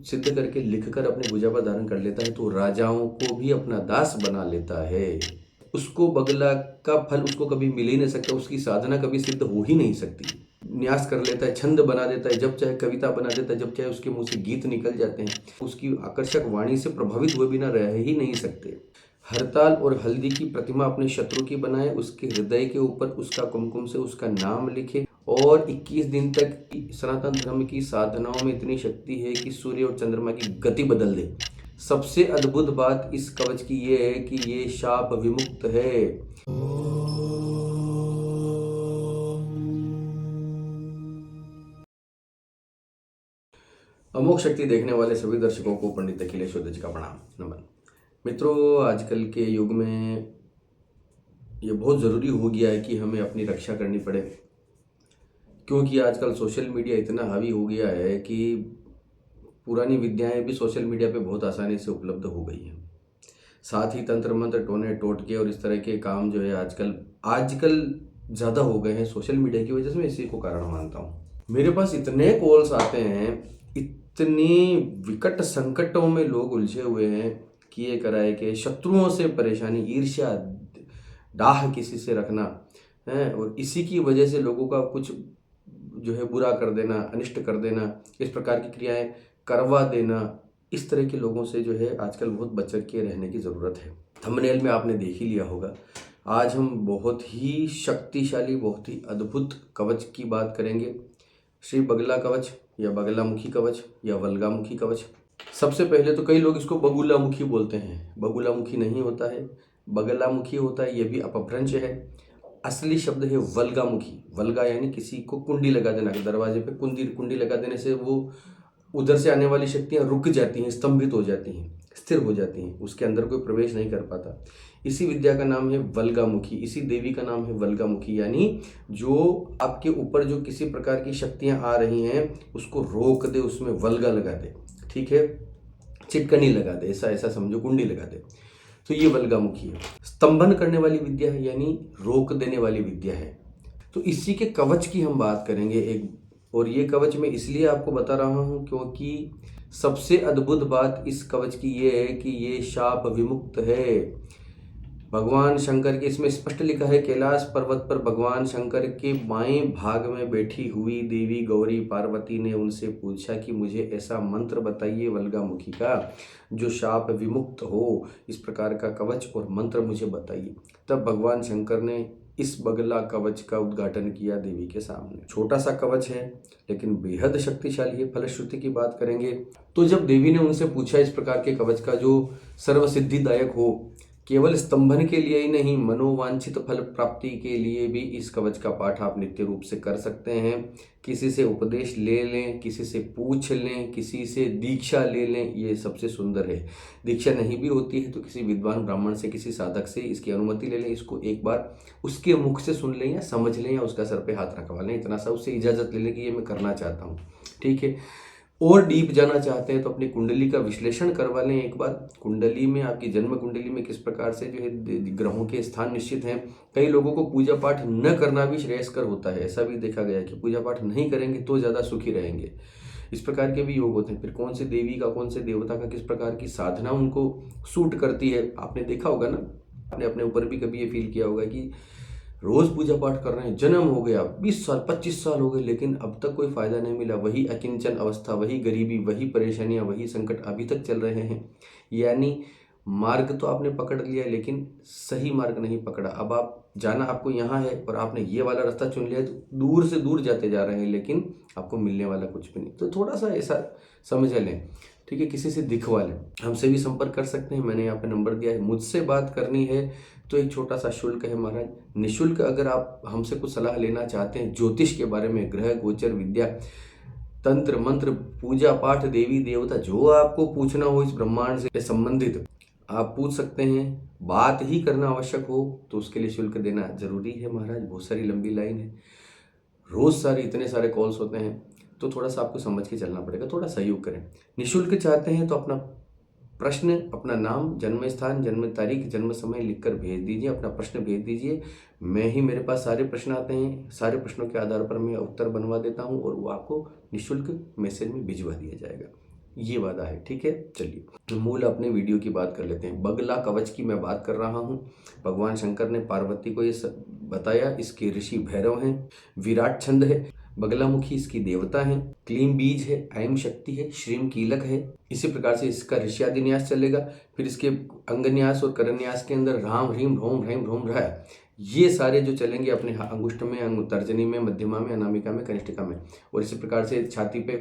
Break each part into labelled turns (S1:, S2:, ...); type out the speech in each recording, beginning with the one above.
S1: सिद्ध करके लिखकर अपनी भुजा पर धारण कर लेता है तो राजाओं को भी अपना दास बना लेता है। उसको बगला का फल उसको कभी मिल ही नहीं सकता, उसकी साधना कभी सिद्ध हो ही नहीं सकती। न्यास कर लेता है, छंद बना देता है, जब चाहे कविता बना देता है, जब चाहे उसके मुंह से गीत निकल जाते हैं। उसकी आकर्षक वाणी से प्रभावित हुए बिना रह ही नहीं सकते। हरताल और हल्दी की प्रतिमा अपने शत्रु की बनाए, उसके हृदय के ऊपर उसका कुमकुम से उसका नाम लिखे और 21 दिन तक सनातन धर्म की साधनाओं में इतनी शक्ति है कि सूर्य और चंद्रमा की गति बदल दे। सबसे अद्भुत बात इस कवच की ये है कि ये शाप विमुक्त है। अमोघ शक्ति देखने वाले सभी दर्शकों को पंडित अखिलेश जी का प्रणाम नमन। मित्रों, आजकल के युग में ये बहुत ज़रूरी हो गया है कि हमें अपनी रक्षा करनी पड़े, क्योंकि आजकल सोशल मीडिया इतना हावी हो गया है कि पुरानी विद्याएं भी सोशल मीडिया पे बहुत आसानी से उपलब्ध हो गई हैं। साथ ही तंत्र मंत्र, टोने टोटके और इस तरह के काम जो है आजकल ज़्यादा हो गए हैं सोशल मीडिया की वजह से। मैं इसी को कारण मानता हूँ। मेरे पास इतने कॉल्स आते हैं, इतनी विकट संकटों में लोग उलझे हुए हैं कि ये कराए कि शत्रुओं से परेशानी, ईर्ष्या, डाह किसी से रखना है और इसी की वजह से लोगों का कुछ जो है बुरा कर देना, अनिष्ट कर देना, इस प्रकार की क्रियाएं करवा देना। इस तरह के लोगों से जो है आजकल बहुत बच के रहने की ज़रूरत है। थंबनेल में आपने देख ही लिया होगा। आज हम बहुत ही शक्तिशाली, बहुत ही अद्भुत कवच की बात करेंगे। श्री बगला कवच या बगलामुखी कवच या वल्गामुखी कवच। सबसे पहले तो कई लोग इसको बगुलामुखी बोलते हैं। बगुलामुखी नहीं होता है, बगलामुखी होता है। यह भी अपभ्रंश है। असली शब्द है वल्गामुखी। वल्गा यानी किसी को कुंडी लगा देना। दरवाजे पे कुंडी लगा देने से वो उधर से आने वाली शक्तियाँ रुक जाती हैं, स्तंभित हो जाती हैं, स्थिर हो जाती हैं, उसके अंदर कोई प्रवेश नहीं कर पाता। इसी विद्या का नाम है वल्गामुखी। इसी देवी का नाम है वल्गामुखी, यानी जो आपके ऊपर जो किसी प्रकार की शक्तियाँ आ रही हैं उसको रोक दे, उसमें वल्गा लगा दे, ठीक है, चिटकनी लगा दे, ऐसा समझो, कुंडी लगा दे। तो ये वल्गामुखी है। स्तंभन करने वाली विद्या है, यानी रोक देने वाली विद्या है। तो इसी के कवच की हम बात करेंगे एक। और ये कवच मैं इसलिए आपको बता रहा हूँ क्योंकि सबसे अद्भुत बात इस कवच की ये है कि ये शाप विमुक्त है। भगवान शंकर के इसमें स्पष्ट लिखा है, कैलाश पर्वत पर भगवान शंकर के बाएं भाग में बैठी हुई देवी गौरी पार्वती ने उनसे पूछा कि मुझे ऐसा मंत्र बताइए वल्गामुखी का जो शाप विमुक्त हो। इस प्रकार का कवच और मंत्र मुझे बताइए। तब भगवान शंकर ने इस बगला कवच का उद्घाटन किया देवी के सामने। छोटा सा कवच है लेकिन बेहद शक्तिशाली है। फलश्रुति की बात करेंगे तो जब देवी ने उनसे पूछा इस प्रकार के कवच का जो सर्वसिद्धिदायक हो, केवल स्तंभन के लिए ही नहीं, मनोवांछित फल प्राप्ति के लिए भी इस कवच का पाठ आप नित्य रूप से कर सकते हैं। किसी से उपदेश ले लें, किसी से पूछ लें, किसी से दीक्षा ले लें, ये सबसे सुंदर है। दीक्षा नहीं भी होती है तो किसी विद्वान ब्राह्मण से, किसी साधक से इसकी अनुमति ले लें। इसको एक बार उसके मुख से सुन लें या समझ लें या उसका सर पे हाथ रखवा लें, इतना सा उससे इजाज़त ले लें कि ये मैं करना चाहता हूँ, ठीक है। और डीप जाना चाहते हैं तो अपनी कुंडली का विश्लेषण करवा लें एक बार। कुंडली में, आपकी जन्म कुंडली में किस प्रकार से जो है ग्रहों के स्थान निश्चित हैं। कई लोगों को पूजा पाठ न करना भी श्रेयस्कर होता है। ऐसा भी देखा गया है कि पूजा पाठ नहीं करेंगे तो ज़्यादा सुखी रहेंगे। इस प्रकार के भी योग होते हैं। फिर कौन से देवी का, कौन से देवता का, किस प्रकार की साधना उनको सूट करती है, आपने देखा होगा ना। आपने अपने ऊपर भी कभी ये फील किया होगा कि रोज पूजा पाठ कर रहे हैं, जन्म हो गया, 20 साल 25 साल हो गए, लेकिन अब तक कोई फायदा नहीं मिला। वही अकिंचन अवस्था, वही गरीबी, वही परेशानियां, वही संकट अभी तक चल रहे हैं। यानी मार्ग तो आपने पकड़ लिया लेकिन सही मार्ग नहीं पकड़ा। अब आप जाना आपको यहाँ है और आपने ये वाला रास्ता चुन लिया तो दूर से दूर जाते जा रहे हैं लेकिन आपको मिलने वाला कुछ भी नहीं। तो थोड़ा सा ऐसा समझ लें, ठीक है। किसी से दिखवा लें। हमसे भी संपर्क कर सकते हैं, मैंने यहाँ पे नंबर दिया है। मुझसे बात करनी है तो एक छोटा सा शुल्क है महाराज, निःशुल्क। अगर आप हमसे कुछ सलाह लेना चाहते हैं ज्योतिष के बारे में, ग्रह गोचर विद्या, तंत्र मंत्र, पूजा पाठ, देवी देवता, जो आपको पूछना हो इस ब्रह्मांड से संबंधित, आप पूछ सकते हैं। बात ही करना आवश्यक हो तो उसके लिए शुल्क देना जरूरी है महाराज। बहुत सारी लंबी लाइन है, रोज इतने सारे कॉल्स होते हैं, तो थोड़ा सा आपको समझ के चलना पड़ेगा। थोड़ा सहयोग करें। निःशुल्क चाहते हैं तो अपना प्रश्न, अपना नाम, जन्म स्थान, जन्म तारीख, जन्म समय लिखकर भेज दीजिए। अपना प्रश्न भेज दीजिए। मेरे पास सारे प्रश्न आते हैं, सारे प्रश्नों के आधार पर मैं उत्तर बनवा देता हूं और वो आपको निःशुल्क मैसेज में भिजवा दिया जाएगा। ये वादा है। ठीक है, चलिए मूल अपने वीडियो की बात कर लेते हैं। बगला कवच की मैं बात कर रहा हूँ। भगवान शंकर ने पार्वती को ये सब बताया। इसके ऋषि भैरव हैं, विराट छंद है, बगलामुखी इसकी देवता है, क्लीम बीज है, ऐम शक्ति है, श्रीम कीलक है। इसी प्रकार से इसका ऋष्यादि न्यास चलेगा। फिर इसके अंगन्यास और करन्यास के अंदर राम ह्रीम ह्रोम ह्रैम ह्रोम रहा, ये सारे जो चलेंगे अपने अंगुष्ठ में, तर्जनी में, मध्यमा में, अनामिका में, कनिष्ठिका में। और इसी प्रकार से छाती पे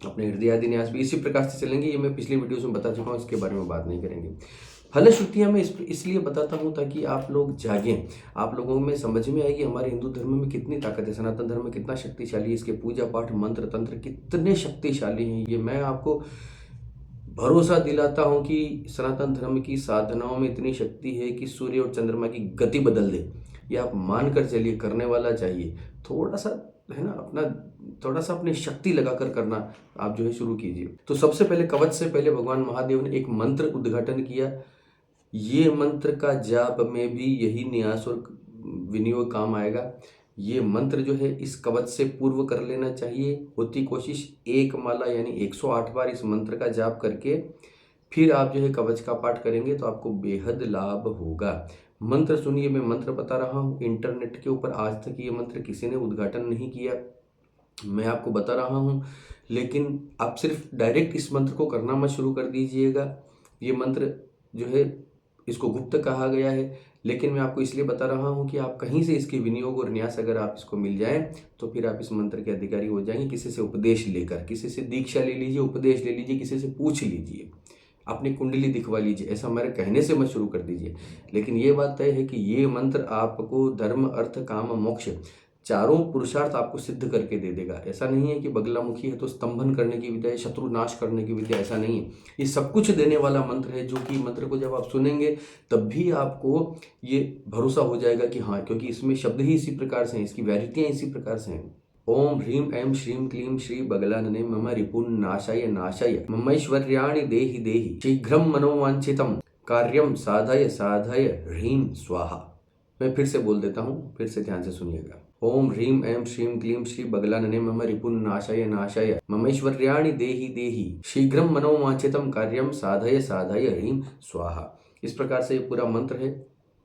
S1: अपने हृदय आदि न्यास भी इसी प्रकार से चलेंगे। ये मैं पिछले वीडियोस में बता चुका हूँ, इसके बारे में बात नहीं करेंगे। फलश्रुतियाँ मैं इसलिए बताता हूँ ताकि आप लोग जागें, आप लोगों में समझ में आएगी हमारे हिंदू धर्म में कितनी ताकत है, सनातन धर्म में कितना शक्तिशाली है, इसके पूजा पाठ मंत्र तंत्र कितने शक्तिशाली हैं। ये मैं आपको भरोसा दिलाता हूँ कि सनातन धर्म की साधनाओं में इतनी शक्ति है कि सूर्य और चंद्रमा की गति बदल दे। ये आप मान कर चलिए, करने वाला चाहिए। थोड़ा सा है ना, थोड़ा सा अपनी शक्ति लगाकर करना आप जो है शुरू कीजिए। तो सबसे पहले कवच से पहले भगवान महादेव ने एक मंत्र उद्घाटन किया। ये मंत्र का जाप में भी यही न्यास और विनियोग काम आएगा। ये मंत्र जो है इस कवच से पूर्व कर लेना चाहिए। होती कोशिश एक माला यानी 108 बार इस मंत्र का जाप करके फिर आप जो है कवच का पाठ करेंगे तो आपको बेहद लाभ होगा। मंत्र सुनिए, मैं मंत्र बता रहा हूँ। इंटरनेट के ऊपर आज तक ये मंत्र किसी ने उद्घाटन नहीं किया, मैं आपको बता रहा हूँ। लेकिन आप सिर्फ डायरेक्ट इस मंत्र को करना मत शुरू कर दीजिएगा। ये मंत्र जो है इसको गुप्त कहा गया है, लेकिन मैं आपको इसलिए बता रहा हूँ कि आप कहीं से इसके विनियोग और न्यास अगर आप इसको मिल जाए तो फिर आप इस मंत्र के अधिकारी हो जाएंगे। किसी से उपदेश लेकर, किसी से दीक्षा ले लीजिए, उपदेश ले लीजिए, किसी से पूछ लीजिए, अपनी कुंडली दिखवा लीजिए। ऐसा मेरे कहने से मत शुरू कर दीजिए। लेकिन ये बात तय है कि ये मंत्र आपको धर्म अर्थ काम मोक्ष चारों पुरुषार्थ आपको सिद्ध करके दे देगा। ऐसा नहीं है कि बगलामुखी है तो स्तंभन करने की विद्या है, शत्रु नाश करने की विद्या, ऐसा नहीं है। ये सब कुछ देने वाला मंत्र है, जो कि मंत्र को जब आप सुनेंगे तब भी आपको ये भरोसा हो जाएगा कि हाँ, क्योंकि इसमें शब्द ही इसी प्रकार से हैं, इसकी वैरिटियाँ इसी प्रकार से हैं। ओम ह्रीम ऐं श्रीं क्लीं श्री बगलानने मम रिपुन् नाशाय नाशाय ममैश्वर्याणि देहि देहि शीघ्रं मनोवांछितं कार्यं साधय साधय ह्रीं स्वाहा। मैं फिर से बोल देता हूँ, फिर से ध्यान से सुनिएगा। ओम ह्रीं ऐं श्रीं क्लीं श्री बगलानने मम रिपुन् नाशाय नाशाय ममैश्वर्याणि देहि देहि शीघ्रं मनोवांछितं कार्यं साधय साधय ह्रीं स्वाहा। इस प्रकार से ये पूरा मंत्र है।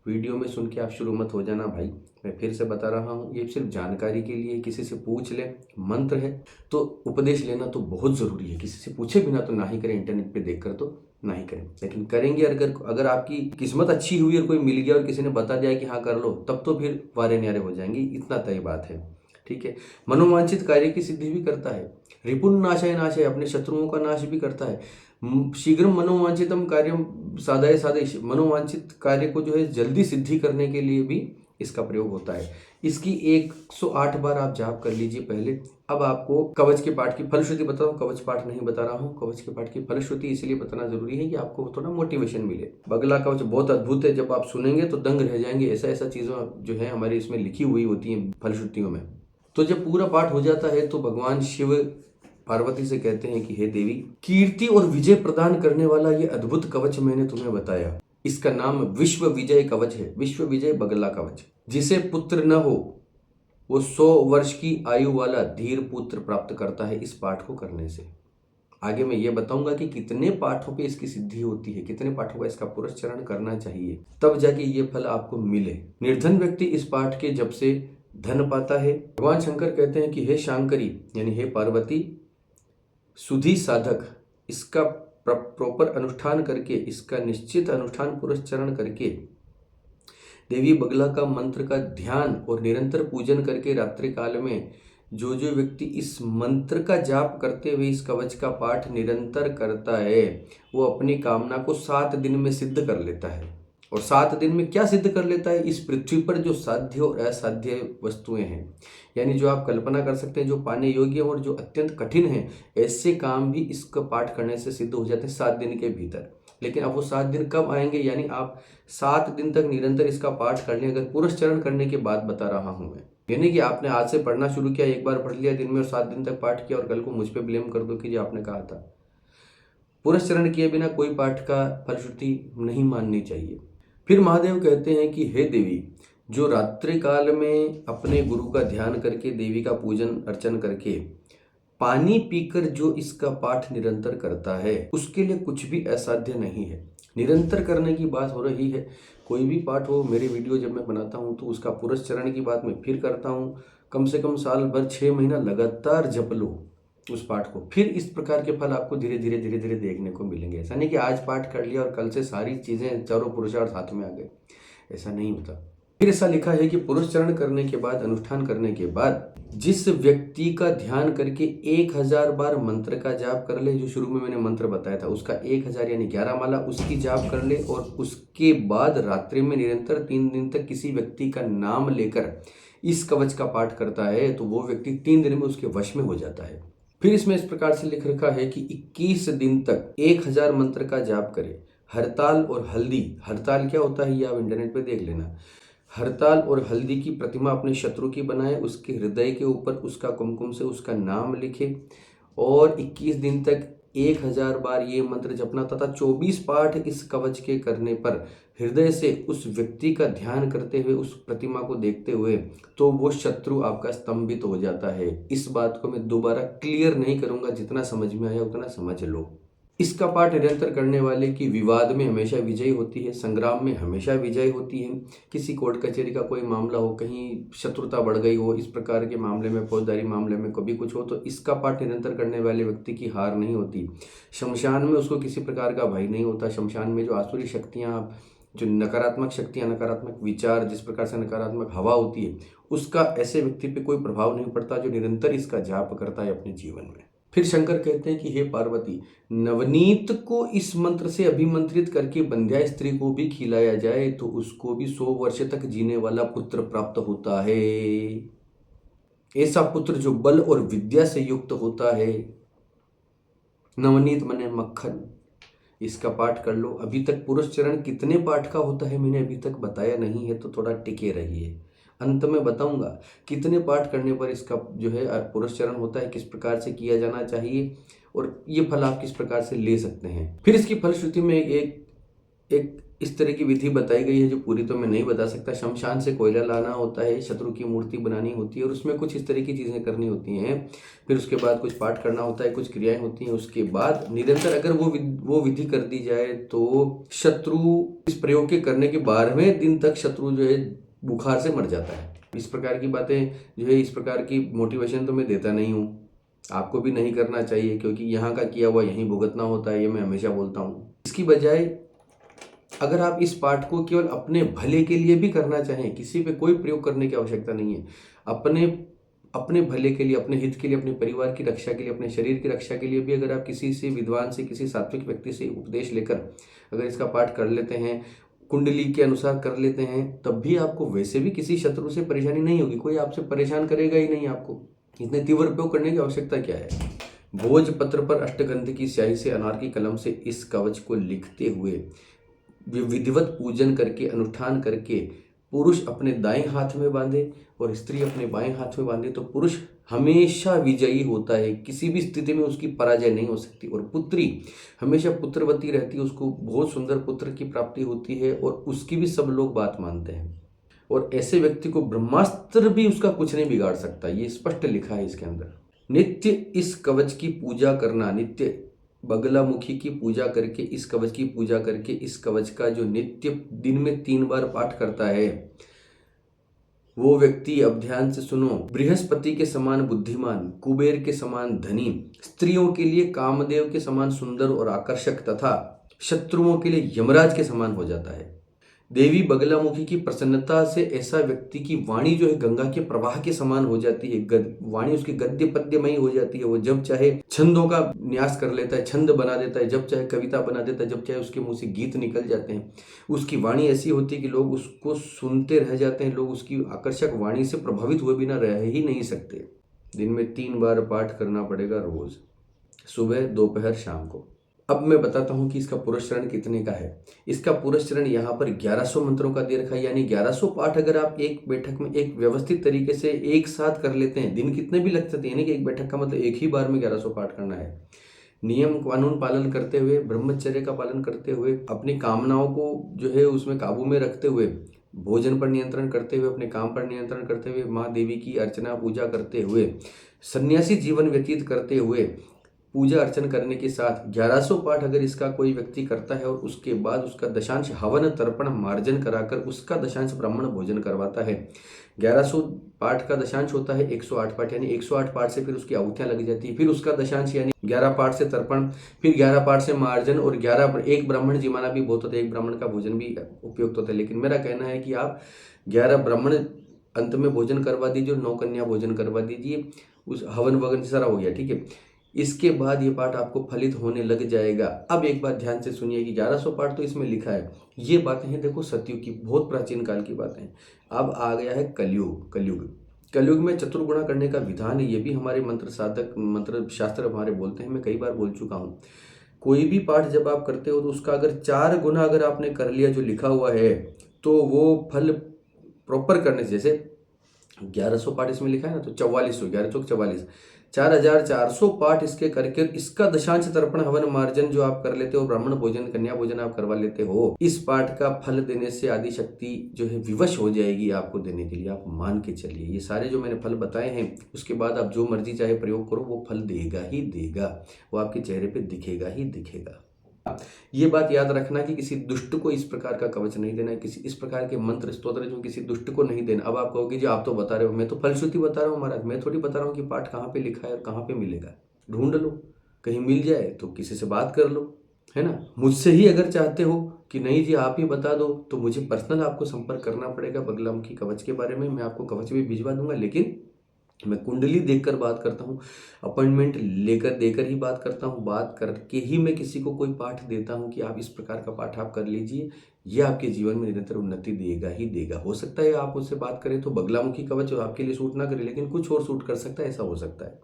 S1: वीडियो में सुन के आप शुरू मत हो जाना भाई, मैं फिर से बता रहा हूँ, ये सिर्फ जानकारी के लिए। किसी से पूछ ले, मंत्र है तो उपदेश लेना तो बहुत ज़रूरी है। किसी से पूछे बिना तो ना ही करें, इंटरनेट पे देखकर तो ना ही करें। लेकिन करेंगे अगर आपकी किस्मत अच्छी हुई और कोई मिल गया और किसी ने बता दिया कि हाँ कर लो, तब तो फिर वारे न्यारे हो जाएंगे, इतना तय बात है। ठीक है, मनोवांछित कार्य की सिद्धि भी करता है। रिपुन नाशाय नाशाय, अपने शत्रुओं का नाश भी करता है। शीघ्र मनोवांछितम कार्यम साधय साधय, मनोवांछित कार्य को जो है जल्दी सिद्धि करने के लिए भी इसका प्रयोग होता है। इसकी 108 बार आप जाप कर लीजिए पहले। अब आपको कवच के पाठ की फलश्रुति बता रहा हूँ, कवच पाठ नहीं बता रहा हूँ। कवच के पाठ की फलश्रुति इसलिए बताना जरूरी है कि आपको थोड़ा मोटिवेशन मिले। बगला कवच बहुत अद्भुत है, जब आप सुनेंगे तो दंग रह जाएंगे। ऐसा चीज़ों जो है हमारी इसमें लिखी हुई होती हैं फलश्रुतियों में। तो जब पूरा पाठ हो जाता है तो भगवान शिव पार्वती से कहते हैं कि हे देवी, कीर्ति और विजय प्रदान करने वाला ये अद्भुत कवच मैंने तुम्हें बताया, इसका नाम विश्व विजय कवच है। विश्व विजय बगला कवच। जिसे पुत्र न हो वो 100 वर्ष की आयु वाला धीर पुत्र प्राप्त करता है इस पाठ को करने से। आगे मैं ये बताऊंगा कि कितने पाठों पे इसकी सिद्धि होती है, कितने पाठों का इसका पुरस्चरण करना चाहिए, तब जाके ये फल आपको मिले। निर्धन व्यक्ति इस पाठ के जप से धन पाता है। भगवान शंकर कहते हैं कि हे शांकरी यानी हे पार्वती, सुधि साधक इसका प्रॉपर अनुष्ठान करके, इसका निश्चित अनुष्ठान पुरस्चरण करके, देवी बगला का मंत्र का ध्यान और निरंतर पूजन करके रात्रि काल में जो व्यक्ति इस मंत्र का जाप करते हुए इस कवच का पाठ निरंतर करता है, वो अपनी कामना को 7 दिन में सिद्ध कर लेता है। और 7 दिन में क्या सिद्ध कर लेता है? इस पृथ्वी पर जो साध्य और असाध्य वस्तुएं हैं, यानी जो आप कल्पना कर सकते हैं, जो पाने योग्य और जो अत्यंत कठिन है, ऐसे काम भी इसका पाठ करने से सिद्ध हो जाते हैं 7 दिन के भीतर। लेकिन अब वो 7 दिन कब आएंगे? यानी आप 7 दिन तक निरंतर इसका पाठ कर लें, अगर पुरस्चरण करने के बाद बता रहा हूं मैं। यानी कि आपने आज से पढ़ना शुरू किया, एक बार पढ़ लिया दिन में और 7 दिन तक पाठ किया और कल को मुझ पर ब्लेम कर दो कि जो आपने कहा था। पुरस्चरण किए बिना कोई पाठ का फलश्रुति नहीं माननी चाहिए। फिर महादेव कहते हैं कि हे देवी, जो रात्रि काल में अपने गुरु का ध्यान करके, देवी का पूजन अर्चन करके पानी पीकर जो इसका पाठ निरंतर करता है उसके लिए कुछ भी असाध्य नहीं है। निरंतर करने की बात हो रही है। कोई भी पाठ हो, मेरे वीडियो जब मैं बनाता हूँ तो उसका पुरस्चरण की बात मैं फिर करता हूँ। कम से कम साल भर 6 महीना लगातार जप लो उस पाठ को, फिर इस प्रकार के फल आपको धीरे धीरे धीरे धीरे देखने को मिलेंगे। ऐसा नहीं कि आज पाठ कर लिया और कल से सारी चीज़ें, चारों पुरुषार्थ हाथ में आ गए, ऐसा नहीं होता। फिर ऐसा लिखा है कि पुरस्चरण करने के बाद, अनुष्ठान करने के बाद जिस व्यक्ति का ध्यान करके 1000 बार मंत्र का जाप कर ले, जो शुरू में मैंने मंत्र बताया था उसका 1000 यानी 11 माला उसकी जाप कर ले, और उसके बाद रात्रि में निरंतर 3 दिन तक किसी व्यक्ति का नाम लेकर इस कवच का पाठ करता है तो वो व्यक्ति 3 दिन में उसके वश में हो जाता है। फिर इसमें इस प्रकार से लिख रखा है कि 21 दिन तक 1000 मंत्र का जाप करे। हरताल और हल्दी, हरताल क्या होता है ये आप इंटरनेट पे देख लेना। हरताल और हल्दी की प्रतिमा अपने शत्रु की बनाए, उसके हृदय के ऊपर उसका कुमकुम से उसका नाम लिखे और 21 दिन तक 1000 बार ये मंत्र जपना तथा 24 पाठ इस कवच के करने पर हृदय से उस व्यक्ति का ध्यान करते हुए, उस प्रतिमा को देखते हुए, तो वो शत्रु आपका स्तंभित हो जाता है। इस बात को मैं दोबारा क्लियर नहीं करूंगा, जितना समझ में आया उतना समझ लो। इसका पाठ निरंतर करने वाले की विवाद में हमेशा विजय होती है, संग्राम में हमेशा विजय होती है। किसी कोर्ट कचहरी का कोई मामला हो, कहीं शत्रुता बढ़ गई हो, इस प्रकार के मामले में, फौजदारी मामले में कभी कुछ हो, तो इसका पाठ निरंतर करने वाले व्यक्ति की हार नहीं होती। शमशान में उसको किसी प्रकार का भय नहीं होता। शमशान में जो आसुरी शक्तियाँ, जो नकारात्मक शक्तियाँ, नकारात्मक विचार, जिस प्रकार से नकारात्मक हवा होती है, उसका ऐसे व्यक्ति पे कोई प्रभाव नहीं पड़ता जो निरंतर इसका जाप करता है अपने जीवन में। फिर शंकर कहते हैं कि हे पार्वती, नवनीत को इस मंत्र से अभिमंत्रित करके बंध्या स्त्री को भी खिलाया जाए तो उसको भी 100 वर्ष तक जीने वाला पुत्र प्राप्त होता है। ऐसा पुत्र जो बल और विद्या से युक्त होता है। नवनीत मने मक्खन। इसका पाठ कर लो। अभी तक पुरस्चरण कितने पाठ का होता है मैंने अभी तक बताया नहीं है, तो थोड़ा टिके रहिए, अंत में बताऊंगा कितने पाठ करने पर इसका जो है पुरस्चरण होता है, किस प्रकार से किया जाना चाहिए और ये फल आप किस प्रकार से ले सकते हैं। फिर इसकी फलश्रुति में एक इस तरह की विधि बताई गई है जो पूरी तो मैं नहीं बता सकता। शमशान से कोयला लाना होता है, शत्रु की मूर्ति बनानी होती है और उसमें कुछ इस तरह की चीज़ें करनी होती हैं। फिर उसके बाद कुछ पाठ करना होता है, कुछ क्रियाएं होती हैं। उसके बाद निरंतर अगर वो विधि कर दी जाए तो शत्रु इस प्रयोग के करने के 12वें दिन तक शत्रु जो है बुखार से मर जाता है। इस प्रकार की बातें जो है, इस प्रकार की मोटिवेशन तो मैं देता नहीं हूँ, आपको भी नहीं करना चाहिए, क्योंकि यहाँ का किया हुआ यहीं भुगतना होता है, ये मैं हमेशा बोलता हूँ। इसकी बजाय अगर आप इस पाठ को केवल अपने भले के लिए भी करना चाहें, किसी पे कोई प्रयोग करने की आवश्यकता नहीं है, अपने भले के लिए, अपने हित के लिए, अपने परिवार की रक्षा के लिए, अपने शरीर की रक्षा के लिए भी अगर आप किसी से, विद्वान से, किसी सात्विक व्यक्ति से उपदेश लेकर अगर इसका पाठ कर लेते हैं, कुंडली के अनुसार कर लेते हैं, तब भी आपको वैसे भी किसी शत्रु से परेशानी नहीं होगी। कोई आपसे परेशान करेगा ही नहीं आपको। इतने तीव्र उपयोग करने की आवश्यकता क्या है। भोजपत्र पर अष्टगंध की स्याही से, अनार की कलम से इस कवच को लिखते हुए विधिवत पूजन करके, अनुष्ठान करके पुरुष अपने दाएं हाथ में बांधे और स्त्री अपने बाएं हाथ में बांधे तो पुरुष हमेशा विजयी होता है, किसी भी स्थिति में उसकी पराजय नहीं हो सकती। और पुत्री हमेशा पुत्रवती रहती है, उसको बहुत सुंदर पुत्र की प्राप्ति होती है और उसकी भी सब लोग बात मानते हैं। और ऐसे व्यक्ति को ब्रह्मास्त्र भी उसका कुछ नहीं बिगाड़ सकता, ये स्पष्ट लिखा है इसके अंदर। नित्य इस कवच की पूजा करना, नित्य बगलामुखी की पूजा करके, इस कवच की पूजा करके, इस कवच का जो नित्य दिन में 3 बार पाठ करता है वो व्यक्ति, अब ध्यान से सुनो, बृहस्पति के समान बुद्धिमान, कुबेर के समान धनी, स्त्रियों के लिए कामदेव के समान सुंदर और आकर्षक तथा शत्रुओं के लिए यमराज के समान हो जाता है। देवी बगलामुखी की प्रसन्नता से ऐसा व्यक्ति की वाणी जो है गंगा के प्रवाह के समान हो जाती है। वाणी उसकी गद्य पद्यमयी हो जाती है। वो जब चाहे छंदों का न्यास कर लेता है, छंद बना देता है, जब चाहे कविता बना देता है, जब चाहे उसके मुंह से गीत निकल जाते हैं। उसकी वाणी ऐसी होती है कि लोग उसको सुनते रह जाते हैं, लोग उसकी आकर्षक वाणी से प्रभावित हुए बिना रह ही नहीं सकते। दिन में 3 बार पाठ करना पड़ेगा रोज, सुबह, दोपहर, शाम को। अब मैं बताता हूं कि इसका पुरस्चरण कितने का है। इसका पुरस्चरण यहाँ पर 1100 मंत्रों का दे रखा है, यानी 1100 पाठ अगर आप एक बैठक में एक व्यवस्थित तरीके से एक साथ कर लेते हैं, दिन कितने भी लग सकते हैं, यानी कि एक बैठक का मतलब एक ही बार में 1100 पाठ करना है। नियम कानून पालन करते हुए, ब्रह्मचर्य का पालन करते हुए, अपनी कामनाओं को जो है उसमें काबू में रखते हुए, भोजन पर नियंत्रण करते हुए, अपने काम पर नियंत्रण करते हुए, माँ देवी की अर्चना पूजा करते हुए, सन्यासी जीवन व्यतीत करते हुए, पूजा अर्चन करने के साथ 1100 पाठ अगर इसका कोई व्यक्ति करता है और उसके बाद उसका दशांश हवन तर्पण मार्जन कराकर उसका दशांश ब्राह्मण भोजन करवाता है। 1100 पाठ का दशांश होता है 108 पाठ, यानी 108 पाठ से फिर उसकी आहुतियां लग जाती है, फिर उसका दशांश यानी 11 पाठ से तर्पण, फिर 11 पाठ से मार्जन, और 11 पर एक ब्राह्मण जिमाना भी बहुत होता है, एक ब्राह्मण का भोजन भी उपयुक्त होता है। लेकिन मेरा कहना है कि आप 11 ब्राह्मण अंत में भोजन करवा दीजिए और 9 कन्या भोजन करवा दीजिए, उस हवन वगन सारा हो गया, ठीक है। इसके बाद ये पाठ आपको फलित होने लग जाएगा। अब एक बात ध्यान से सुनिए कि 1100 पाठ तो इसमें लिखा है, ये बातें हैं देखो सतयुग की, बहुत प्राचीन काल की बातें हैं। अब आ गया है कलयुग। कलयुग में चतुर्गुणा करने का विधान है, ये भी हमारे मंत्र साधक मंत्र शास्त्र हमारे बोलते हैं, मैं कई बार बोल चुका हूँ। कोई भी पाठ जब आप करते हो तो उसका अगर 4 गुना अगर आपने कर लिया जो लिखा हुआ है, तो वो फल प्रॉपर करने से, जैसे 1100 पाठ इसमें लिखा है ना, तो 4400, 11 चौक 44, 4400 पाठ इसके करके इसका दशांश तर्पण हवन मार्जन जो आप कर लेते हो, ब्राह्मण भोजन कन्या भोजन आप करवा लेते हो, इस पाठ का फल देने से आदि शक्ति जो है विवश हो जाएगी आपको देने के लिए। आप मान के चलिए, ये सारे जो मैंने फल बताए हैं, उसके बाद आप जो मर्जी चाहे प्रयोग करो, वो फल देगा ही देगा, वो आपके चेहरे पे दिखेगा ही दिखेगा। ये बात याद रखना कि किसी दुष्ट को इस प्रकार का कवच नहीं देना है, किसी इस प्रकार के मंत्र स्तोत्र जो किसी दुष्ट को नहीं देना। अब आप कहोगे जी आप तो बता रहे हो, मैं तो फलश्रुति बता रहा हूँ महाराज, मैं थोड़ी बता रहा हूँ कि पाठ कहाँ पे लिखा है और कहाँ पे मिलेगा। ढूंढ लो, कहीं मिल जाए तो किसी से बात कर लो, है ना। मुझसे ही अगर चाहते हो कि नहीं जी आप ही बता दो, तो मुझे पर्सनल आपको संपर्क करना पड़ेगा बगलामुखी कवच के बारे में। मैं आपको कवच भी भिजवा दूंगा, लेकिन मैं कुंडली देखकर बात करता हूँ, अपॉइंटमेंट लेकर देकर ही बात करता हूँ, बात करके ही मैं किसी को कोई पाठ देता हूँ कि आप इस प्रकार का पाठ आप कर लीजिए, ये आपके जीवन में निरंतर उन्नति देगा ही देगा। हो सकता है आप उससे बात करें तो बगलामुखी कवच आपके लिए सूट ना करे, लेकिन कुछ और सूट कर सकता है, ऐसा हो सकता है।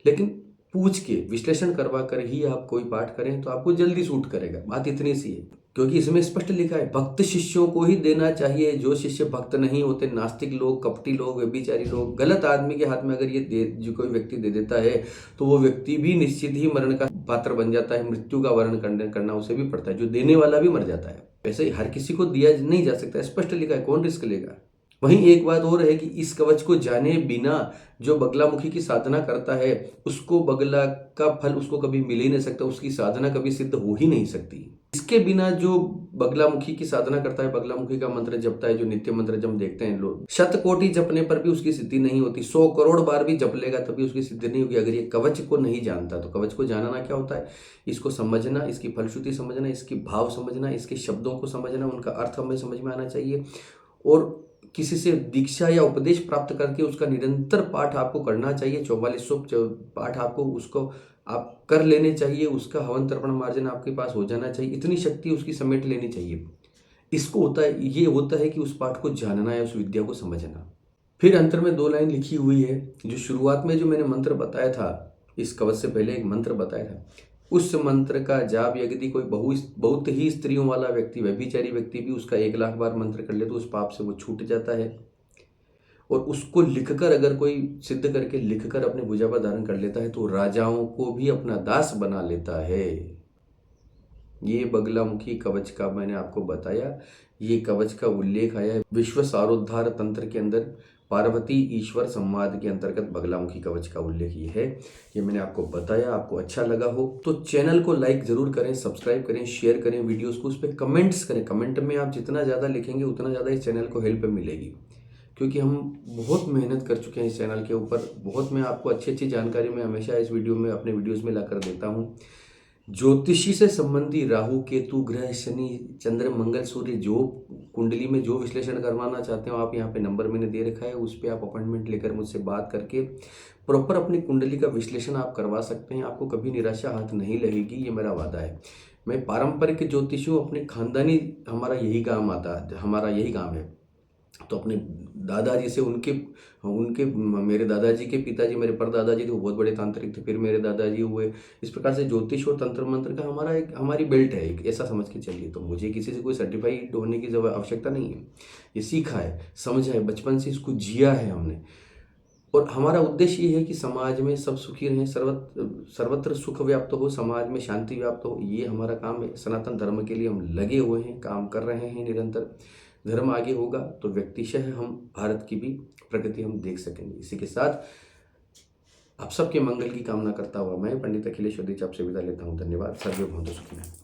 S1: लेकिन पूछ के विश्लेषण करवा कर ही आप कोई पाठ करें तो आपको जल्दी सूट करेगा, बात इतनी सी है। क्योंकि इसमें स्पष्ट लिखा है भक्त शिष्यों को ही देना चाहिए, जो शिष्य भक्त नहीं होते, नास्तिक लोग, कपटी लोग, व्यभिचारी लोग, गलत आदमी के हाथ में अगर ये जो कोई व्यक्ति दे देता है तो वो व्यक्ति भी निश्चित ही मरण का पात्र बन जाता है, मृत्यु का वर्ण करना उसे भी पड़ता है, जो देने वाला भी मर जाता है। वैसे हर किसी को दिया नहीं जा सकता, स्पष्ट लिखा है, कौन रिस्क लेगा। वहीं एक बात और है कि इस कवच को जाने बिना जो बगलामुखी की साधना करता है, उसको बगला का फल उसको कभी मिल ही नहीं सकता, उसकी साधना कभी सिद्ध हो ही नहीं सकती। इसके बिना जो बगलामुखी की साधना करता है, बगलामुखी का मंत्र जपता है, जो नित्य मंत्र जब देखते हैं लोग, 100 कोटि जपने पर भी उसकी सिद्धि नहीं होती, 100 करोड़ बार भी जप लेगा तभी उसकी सिद्धि नहीं होगी, अगर ये कवच को नहीं जानता। तो कवच को जानना क्या होता है, इसको समझना, इसकी फलश्रुति समझना, इसकी भाव समझना, इसके शब्दों को समझना, उनका अर्थ हमें समझ में आना चाहिए, और किसी से दीक्षा या उपदेश प्राप्त करके उसका निरंतर पाठ आपको करना चाहिए। 4400 पाठ आपको उसको आप कर लेने चाहिए, उसका हवन तर्पण मार्जन आपके पास हो जाना चाहिए, इतनी शक्ति उसकी समेट लेनी चाहिए। इसको होता है, ये होता है कि उस पाठ को जानना है, उस विद्या को समझना। फिर अंतर में 2 लाइन लिखी हुई है, जो शुरुआत में जो मैंने मंत्र बताया था, इस कवच से पहले एक मंत्र बताया था, उस मंत्र का जाप यदि कोई बहुत ही स्त्रियों वाला व्यक्ति, व्यभिचारी व्यक्ति भी उसका 1,00,000 बार मंत्र कर ले तो उस पाप से वो छूट जाता है। और उसको लिखकर अगर कोई सिद्ध करके लिखकर अपने भुजा पर धारण कर लेता है तो राजाओं को भी अपना दास बना लेता है। ये बगलामुखी कवच का मैंने आपको बताया, ये कवच का उल्लेख आया है विश्व सारोद्धार तंत्र के अंदर, पार्वती ईश्वर संवाद के अंतर्गत बगलामुखी कवच का उल्लेख ये है। ये मैंने आपको बताया, आपको अच्छा लगा हो तो चैनल को लाइक जरूर करें, सब्सक्राइब करें, शेयर करें वीडियोस को, उस पर कमेंट्स करें। कमेंट में आप जितना ज़्यादा लिखेंगे उतना ज़्यादा इस चैनल को हेल्प मिलेगी, क्योंकि हम बहुत मेहनत कर चुके हैं इस चैनल के ऊपर। बहुत मैं आपको अच्छी अच्छी जानकारी मैं हमेशा इस वीडियो में, अपने वीडियोज़ में ला कर देता हूँ। ज्योतिषी से संबंधी राहु केतु ग्रह शनि चंद्र मंगल सूर्य, जो कुंडली में जो विश्लेषण करवाना चाहते हो आप, यहाँ पे नंबर मैंने दे रखा है, उस पर आप अपॉइंटमेंट लेकर मुझसे बात करके प्रॉपर अपनी कुंडली का विश्लेषण आप करवा सकते हैं। आपको कभी निराशा हाथ नहीं लगेगी, ये मेरा वादा है। मैं पारंपरिक ज्योतिषी हूँ, अपने खानदानी, हमारा यही काम आता है, हमारा यही काम है। तो अपने दादाजी से उनके उनके मेरे दादाजी के पिताजी, मेरे परदादाजी थे, वो बहुत बड़े तांत्रिक थे, फिर मेरे दादाजी हुए। इस प्रकार से ज्योतिष और तंत्र मंत्र का हमारी बेल्ट है एक, ऐसा समझ के चलिए। तो मुझे किसी से कोई सर्टिफाइड होने की आवश्यकता नहीं है, ये सीखा है, समझा है, बचपन से इसको जिया है हमने। और हमारा उद्देश्य ये है कि समाज में सब सुखी रहें, सर्वत्र सुख व्याप्त हो, समाज में शांति व्याप्त हो, ये हमारा काम है। सनातन धर्म के लिए हम लगे हुए हैं, काम कर रहे हैं निरंतर। धर्म आगे होगा तो व्यक्तिशः हम भारत की भी प्रगति हम देख सकेंगे। इसी के साथ आप सबके मंगल की कामना करता हुआ मैं पंडित अखिलेश वैद्य आपसे विदा लेता हूँ। धन्यवाद। सर्वे भवन्तु सुखिनः।